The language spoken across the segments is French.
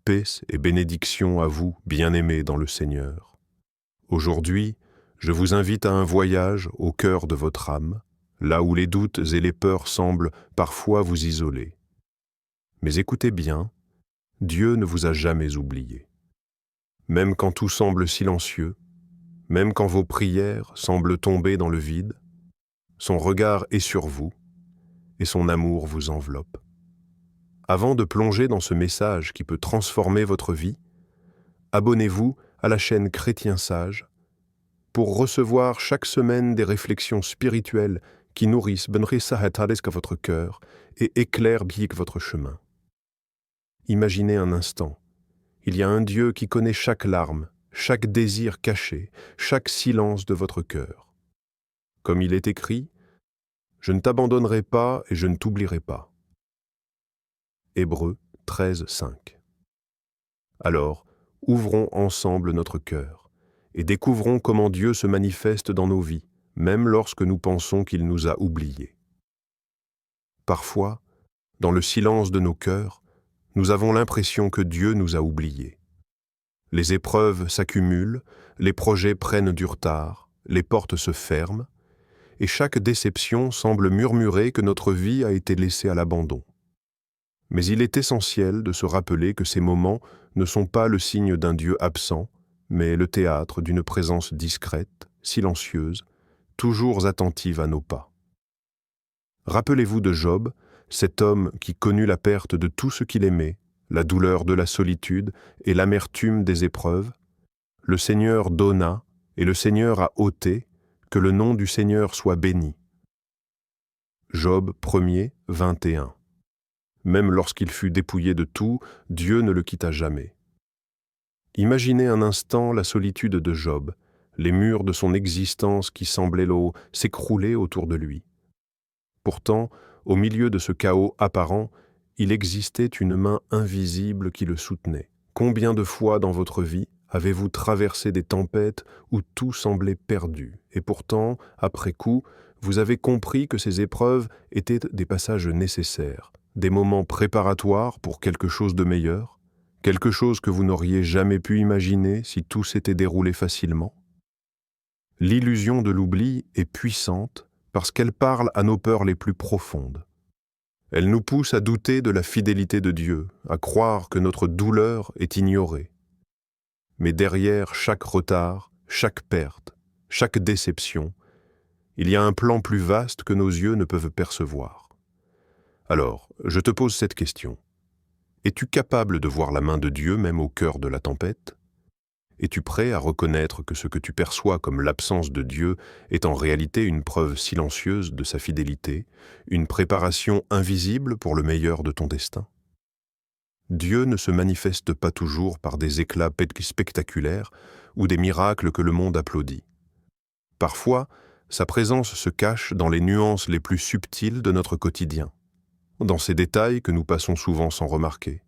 Paix et bénédiction à vous, bien-aimés dans le Seigneur. Aujourd'hui, je vous invite à un voyage au cœur de votre âme, là où les doutes et les peurs semblent parfois vous isoler. Mais écoutez bien, Dieu ne vous a jamais oublié. Même quand tout semble silencieux, même quand vos prières semblent tomber dans le vide, son regard est sur vous et son amour vous enveloppe. Avant de plonger dans ce message qui peut transformer votre vie, abonnez-vous à la chaîne Chrétien Sage pour recevoir chaque semaine des réflexions spirituelles qui nourrissent votre cœur et éclairent votre chemin. Imaginez un instant, il y a un Dieu qui connaît chaque larme, chaque désir caché, chaque silence de votre cœur. Comme il est écrit, « Je ne t'abandonnerai pas et je ne t'oublierai pas ». Hébreux 13, 5. Alors, ouvrons ensemble notre cœur et découvrons comment Dieu se manifeste dans nos vies, même lorsque nous pensons qu'il nous a oubliés. Parfois, dans le silence de nos cœurs, nous avons l'impression que Dieu nous a oubliés. Les épreuves s'accumulent, les projets prennent du retard, les portes se ferment, et chaque déception semble murmurer que notre vie a été laissée à l'abandon. Mais il est essentiel de se rappeler que ces moments ne sont pas le signe d'un Dieu absent, mais le théâtre d'une présence discrète, silencieuse, toujours attentive à nos pas. Rappelez-vous de Job, cet homme qui connut la perte de tout ce qu'il aimait, la douleur de la solitude et l'amertume des épreuves. Le Seigneur donna et le Seigneur a ôté, que le nom du Seigneur soit béni. Job 1er, 21. Même lorsqu'il fut dépouillé de tout, Dieu ne le quitta jamais. Imaginez un instant la solitude de Job, les murs de son existence qui semblaient s'écrouler autour de lui. Pourtant, au milieu de ce chaos apparent, il existait une main invisible qui le soutenait. Combien de fois dans votre vie avez-vous traversé des tempêtes où tout semblait perdu, et pourtant, après coup, vous avez compris que ces épreuves étaient des passages nécessaires, des moments préparatoires pour quelque chose de meilleur, quelque chose que vous n'auriez jamais pu imaginer si tout s'était déroulé facilement? L'illusion de l'oubli est puissante parce qu'elle parle à nos peurs les plus profondes. Elle nous pousse à douter de la fidélité de Dieu, à croire que notre douleur est ignorée. Mais derrière chaque retard, chaque perte, chaque déception, il y a un plan plus vaste que nos yeux ne peuvent percevoir. Alors, je te pose cette question. Es-tu capable de voir la main de Dieu même au cœur de la tempête? Es-tu prêt à reconnaître que ce que tu perçois comme l'absence de Dieu est en réalité une preuve silencieuse de sa fidélité, une préparation invisible pour le meilleur de ton destin? Dieu ne se manifeste pas toujours par des éclats spectaculaires ou des miracles que le monde applaudit. Parfois, sa présence se cache dans les nuances les plus subtiles de notre quotidien, dans ces détails que nous passons souvent sans remarquer.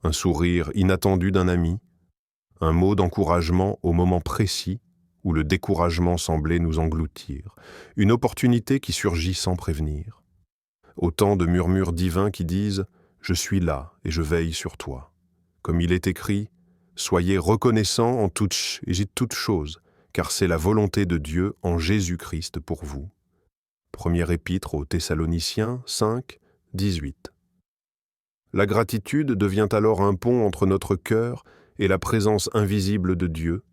Un sourire inattendu d'un ami, un mot d'encouragement au moment précis où le découragement semblait nous engloutir, une opportunité qui surgit sans prévenir. Autant de murmures divins qui disent « Je suis là et je veille sur toi ». Comme il est écrit « Soyez reconnaissants en toutes choses, car c'est la volonté de Dieu en Jésus-Christ pour vous. » Première épître aux Thessaloniciens 5, 18. La gratitude devient alors un pont entre notre cœur et la présence invisible de Dieu,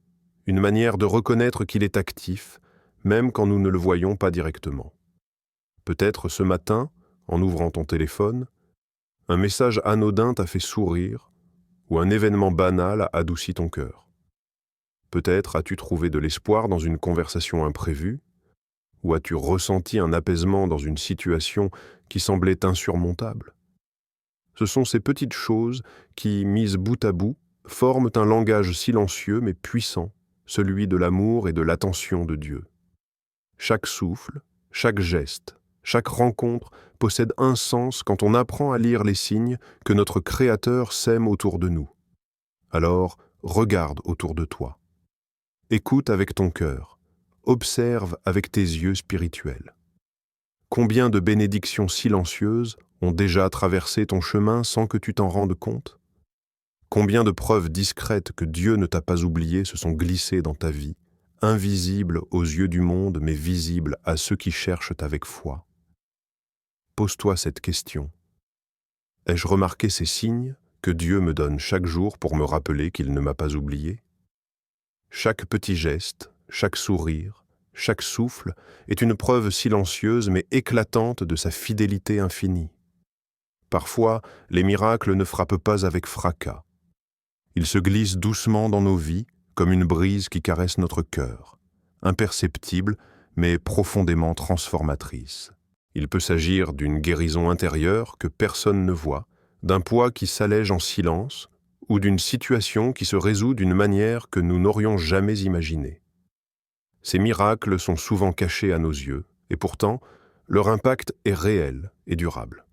une manière de reconnaître qu'il est actif, même quand nous ne le voyons pas directement. Peut-être ce matin, en ouvrant ton téléphone, un message anodin t'a fait sourire ou un événement banal a adouci ton cœur. Peut-être as-tu trouvé de l'espoir dans une conversation imprévue ou as-tu ressenti un apaisement dans une situation qui semblait insurmontable. Ce sont ces petites choses qui, mises bout à bout, forment un langage silencieux mais puissant, celui de l'amour et de l'attention de Dieu. Chaque souffle, chaque geste, chaque rencontre possède un sens quand on apprend à lire les signes que notre Créateur sème autour de nous. Alors, regarde autour de toi. Écoute avec ton cœur. Observe avec tes yeux spirituels. Combien de bénédictions silencieuses ont déjà traversé ton chemin sans que tu t'en rendes compte? Combien de preuves discrètes que Dieu ne t'a pas oubliées se sont glissées dans ta vie, invisibles aux yeux du monde, mais visibles à ceux qui cherchent avec foi. Pose-toi cette question. Ai-je remarqué ces signes que Dieu me donne chaque jour pour me rappeler qu'il ne m'a pas oublié? Chaque petit geste, chaque sourire, chaque souffle est une preuve silencieuse mais éclatante de sa fidélité infinie. Parfois, les miracles ne frappent pas avec fracas. Ils se glissent doucement dans nos vies, comme une brise qui caresse notre cœur, imperceptible mais profondément transformatrice. Il peut s'agir d'une guérison intérieure que personne ne voit, d'un poids qui s'allège en silence, ou d'une situation qui se résout d'une manière que nous n'aurions jamais imaginée. Ces miracles sont souvent cachés à nos yeux, et pourtant, leur impact est réel et durable.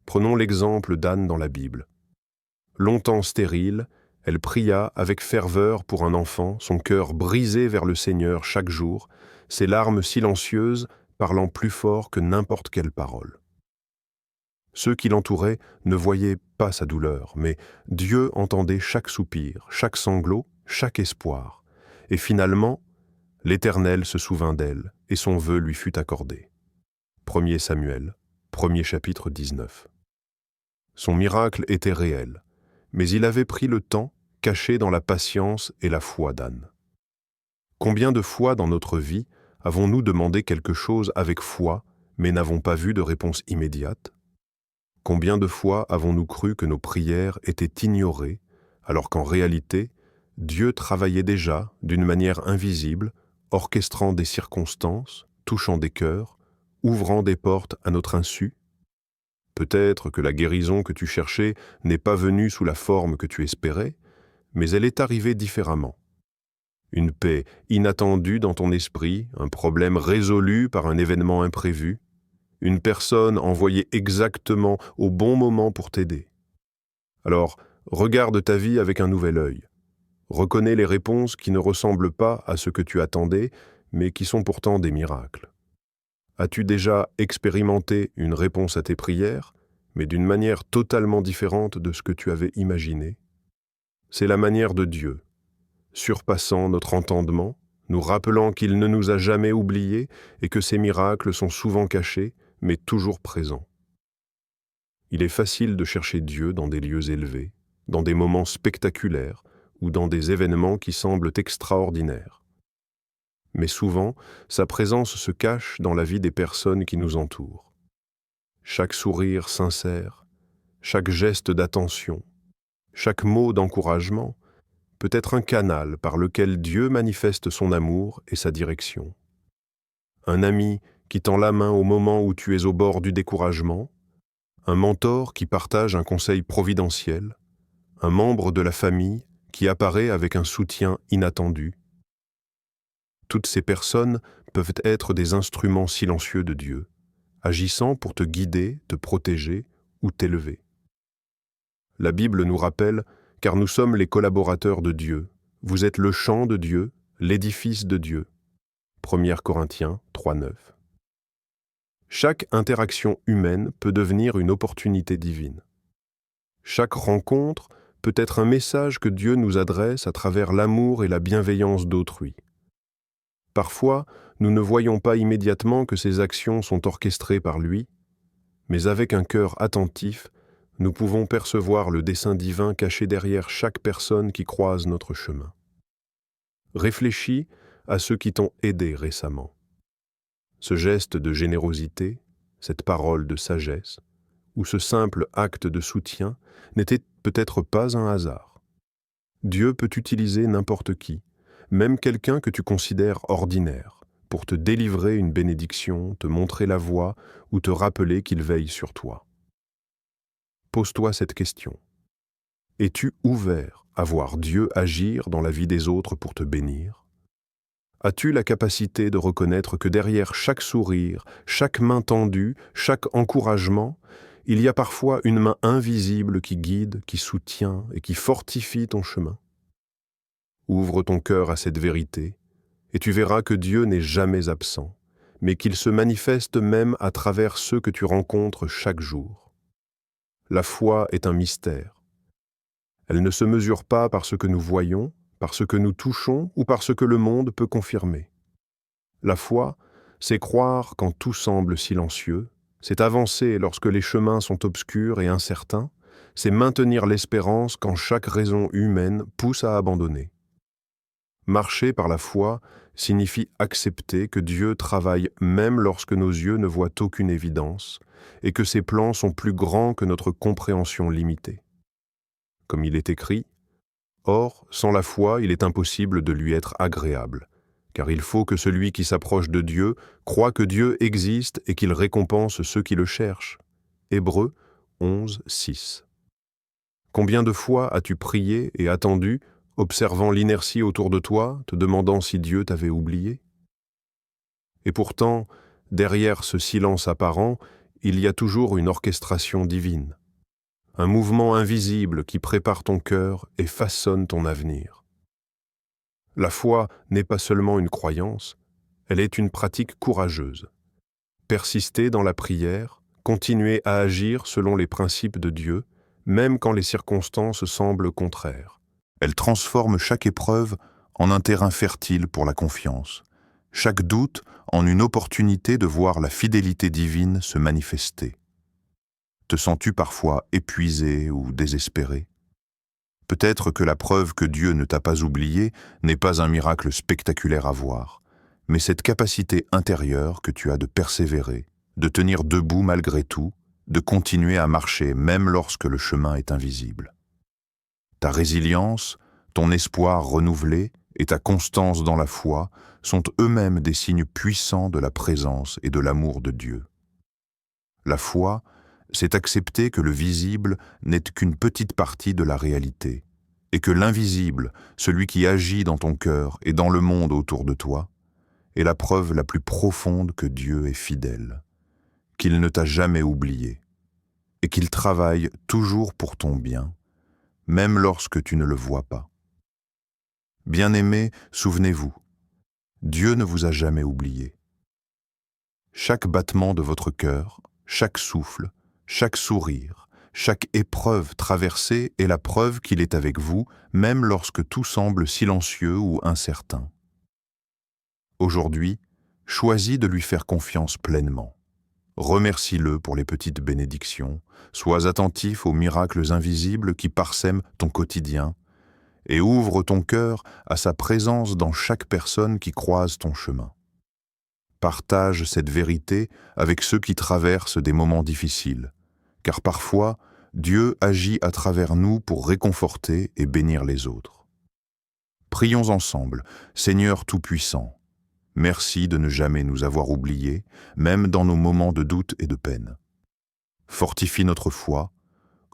Prenons l'exemple d'Anne dans la Bible. Longtemps stérile, elle pria avec ferveur pour un enfant, son cœur brisé vers le Seigneur chaque jour, ses larmes silencieuses parlant plus fort que n'importe quelle parole. Ceux qui l'entouraient ne voyaient pas sa douleur, mais Dieu entendait chaque soupir, chaque sanglot, chaque espoir. Et finalement, l'Éternel se souvint d'elle, et son vœu lui fut accordé. 1 Samuel, 1er chapitre 19. Son miracle était réel, mais il avait pris le temps, caché dans la patience et la foi d'Anne. Combien de fois dans notre vie avons-nous demandé quelque chose avec foi, mais n'avons pas vu de réponse immédiate? Combien de fois avons-nous cru que nos prières étaient ignorées, alors qu'en réalité, Dieu travaillait déjà d'une manière invisible, orchestrant des circonstances, touchant des cœurs, ouvrant des portes à notre insu? Peut-être que la guérison que tu cherchais n'est pas venue sous la forme que tu espérais, mais elle est arrivée différemment. Une paix inattendue dans ton esprit, un problème résolu par un événement imprévu, une personne envoyée exactement au bon moment pour t'aider. Alors, regarde ta vie avec un nouvel œil. Reconnais les réponses qui ne ressemblent pas à ce que tu attendais, mais qui sont pourtant des miracles. As-tu déjà expérimenté une réponse à tes prières, mais d'une manière totalement différente de ce que tu avais imaginé? C'est la manière de Dieu, surpassant notre entendement, nous rappelant qu'il ne nous a jamais oubliés et que ses miracles sont souvent cachés, mais toujours présents. Il est facile de chercher Dieu dans des lieux élevés, dans des moments spectaculaires ou dans des événements qui semblent extraordinaires. Mais souvent, sa présence se cache dans la vie des personnes qui nous entourent. Chaque sourire sincère, chaque geste d'attention, chaque mot d'encouragement peut être un canal par lequel Dieu manifeste son amour et sa direction. Un ami qui tend la main au moment où tu es au bord du découragement, un mentor qui partage un conseil providentiel, un membre de la famille qui apparaît avec un soutien inattendu. Toutes ces personnes peuvent être des instruments silencieux de Dieu, agissant pour te guider, te protéger ou t'élever. La Bible nous rappelle, car nous sommes les collaborateurs de Dieu, vous êtes le champ de Dieu, l'édifice de Dieu. 1 Corinthiens 3,9. Chaque interaction humaine peut devenir une opportunité divine. Chaque rencontre peut être un message que Dieu nous adresse à travers l'amour et la bienveillance d'autrui. Parfois, nous ne voyons pas immédiatement que ces actions sont orchestrées par lui, mais avec un cœur attentif, nous pouvons percevoir le dessein divin caché derrière chaque personne qui croise notre chemin. Réfléchis à ceux qui t'ont aidé récemment. Ce geste de générosité, cette parole de sagesse, ou ce simple acte de soutien n'était peut-être pas un hasard. Dieu peut utiliser n'importe qui, même quelqu'un que tu considères ordinaire, pour te délivrer une bénédiction, te montrer la voie ou te rappeler qu'il veille sur toi. Pose-toi cette question. Es-tu ouvert à voir Dieu agir dans la vie des autres pour te bénir? As-tu la capacité de reconnaître que derrière chaque sourire, chaque main tendue, chaque encouragement, il y a parfois une main invisible qui guide, qui soutient et qui fortifie ton chemin? Ouvre ton cœur à cette vérité, et tu verras que Dieu n'est jamais absent, mais qu'il se manifeste même à travers ceux que tu rencontres chaque jour. La foi est un mystère. Elle ne se mesure pas par ce que nous voyons, par ce que nous touchons ou par ce que le monde peut confirmer. La foi, c'est croire quand tout semble silencieux, c'est avancer lorsque les chemins sont obscurs et incertains, c'est maintenir l'espérance quand chaque raison humaine pousse à abandonner. Marcher par la foi signifie accepter que Dieu travaille même lorsque nos yeux ne voient aucune évidence et que ses plans sont plus grands que notre compréhension limitée. Comme il est écrit, « Or, sans la foi, il est impossible de lui être agréable, car il faut que celui qui s'approche de Dieu croie que Dieu existe et qu'il récompense ceux qui le cherchent. » Hébreux 11, 6. Combien de fois as-tu prié et attendu, observant l'inertie autour de toi, te demandant si Dieu t'avait oublié? Et pourtant, derrière ce silence apparent, il y a toujours une orchestration divine, un mouvement invisible qui prépare ton cœur et façonne ton avenir. La foi n'est pas seulement une croyance, elle est une pratique courageuse. Persister dans la prière, continuer à agir selon les principes de Dieu, même quand les circonstances semblent contraires. Elle transforme chaque épreuve en un terrain fertile pour la confiance, chaque doute en une opportunité de voir la fidélité divine se manifester. Te sens-tu parfois épuisé ou désespéré? Peut-être que la preuve que Dieu ne t'a pas oublié n'est pas un miracle spectaculaire à voir, mais cette capacité intérieure que tu as de persévérer, de tenir debout malgré tout, de continuer à marcher même lorsque le chemin est invisible. Ta résilience, ton espoir renouvelé et ta constance dans la foi sont eux-mêmes des signes puissants de la présence et de l'amour de Dieu. La foi, c'est accepter que le visible n'est qu'une petite partie de la réalité, et que l'invisible, celui qui agit dans ton cœur et dans le monde autour de toi, est la preuve la plus profonde que Dieu est fidèle, qu'il ne t'a jamais oublié, et qu'il travaille toujours pour ton bien, même lorsque tu ne le vois pas. Bien-aimés, souvenez-vous, Dieu ne vous a jamais oublié. Chaque battement de votre cœur, chaque souffle, chaque sourire, chaque épreuve traversée est la preuve qu'il est avec vous, même lorsque tout semble silencieux ou incertain. Aujourd'hui, choisis de lui faire confiance pleinement. Remercie-le pour les petites bénédictions, sois attentif aux miracles invisibles qui parsèment ton quotidien et ouvre ton cœur à sa présence dans chaque personne qui croise ton chemin. Partage cette vérité avec ceux qui traversent des moments difficiles, car parfois, Dieu agit à travers nous pour réconforter et bénir les autres. Prions ensemble, Seigneur Tout-Puissant. Merci de ne jamais nous avoir oubliés, même dans nos moments de doute et de peine. Fortifie notre foi,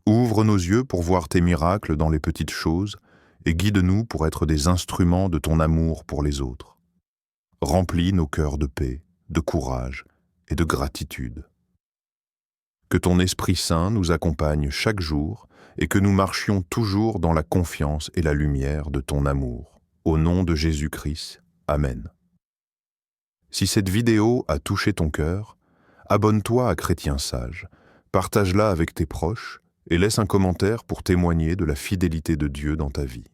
ouvre nos yeux pour voir tes miracles dans les petites choses et guide-nous pour être des instruments de ton amour pour les autres. Remplis nos cœurs de paix, de courage et de gratitude. Que ton Esprit Saint nous accompagne chaque jour et que nous marchions toujours dans la confiance et la lumière de ton amour. Au nom de Jésus-Christ, Amen. Si cette vidéo a touché ton cœur, abonne-toi à Chrétien Sage, partage-la avec tes proches et laisse un commentaire pour témoigner de la fidélité de Dieu dans ta vie.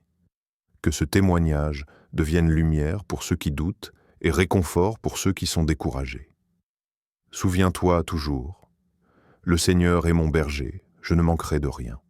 Que ce témoignage devienne lumière pour ceux qui doutent et réconfort pour ceux qui sont découragés. Souviens-toi toujours, le Seigneur est mon berger, je ne manquerai de rien.